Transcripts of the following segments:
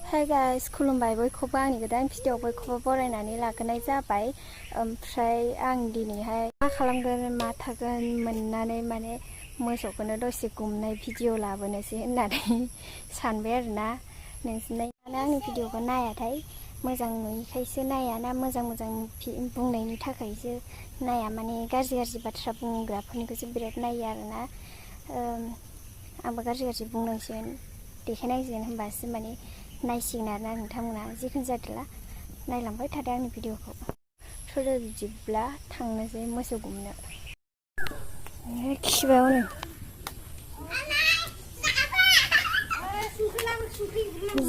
Hi guys, खुलुमबाय बयखौबो आंनि गोदान भिडिअ बयखौबो बरायनानै लागोनाय जाबाय। ओमफ्राय आं दिनैहाय मा खालामगोन मा थागोन मोननानै माने मोसौखौनो दसे गुमनाय भिडिअ लाबोनोसै होननानै सानबाय आरोना। नोंसोरलाय मानो आंनि भिडिअखौ नायाथाय? मोजां नुयिखायसो नाया ना मोजां बुंनायनि थाखायसो नाया? माने गाज्रि बाथ्रा बुंग्राफोरनिखौसो बिराद नायो आरोना। आंबो गाज्रि बुंनांसिगोन, देखायनांसिगोन, होनबासो माने नायसिगोन आरोना नोंथांमोना। जिखुनु जादोला नायलांबाय थादो आंनि भिडिअखौ। थोदो बिदिब्ला थांनोसै मोसौ गुमनो। खिबाय हनै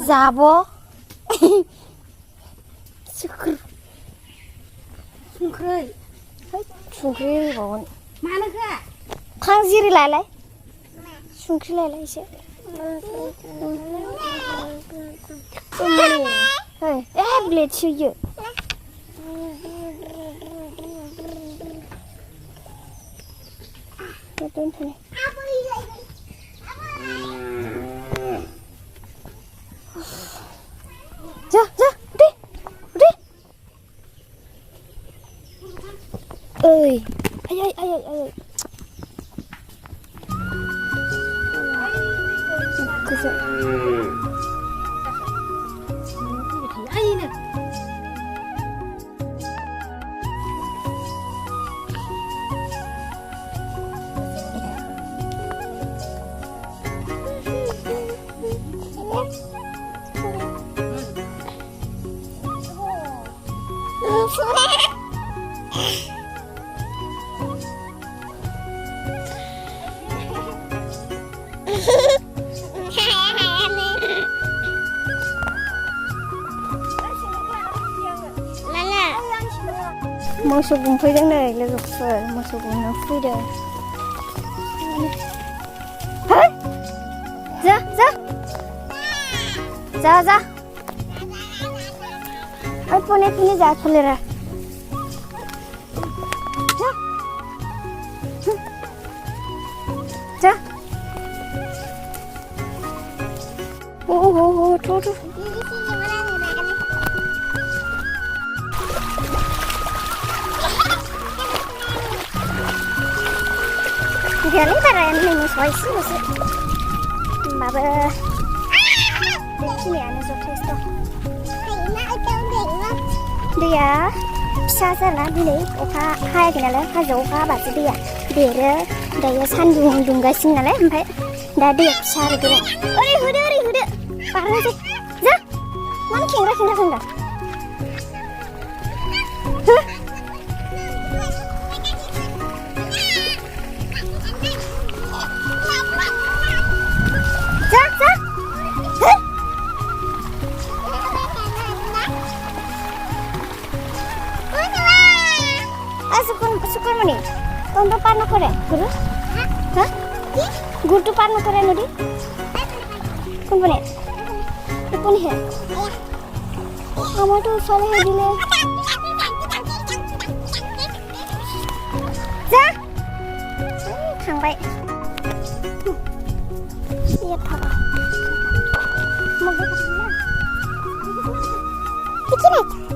जाब' संख्रै होबावगोन। मानो होआ? थां जिरि लालाय, संख्रि लायलाय एसे। ब्लेड सोयो। जा उदै ओइ आयै गोजौ मोसौ गुमफैदों नै लोगोफोर, मोसौ गुमनो फैदों। जा पुने जा खोलेरा जा। हो थो geli barang ini spicy masih maba बेखिनियानो जथेस्थ'। दैया फिसा जाला, दिनै अखा हायाखै नालाय, हाजोआव अखा हाबासो दैया देरो। दायो सान्दुं दुंगासिनो नालाय, ओमफ्राय दा दैया फिसा आरो गोरान। ओरै होदो बारनोसै जा। मानो खेंग्रा संदों? Syukur mani, untuk parno kore, guru? Hah? Guru tu parno kore nudi? Kumpulnya? Kumpulnya? Kamu tu soalnya hadilah. Za? Sampai. Iya apa? Mau ke mana? Bikin aja.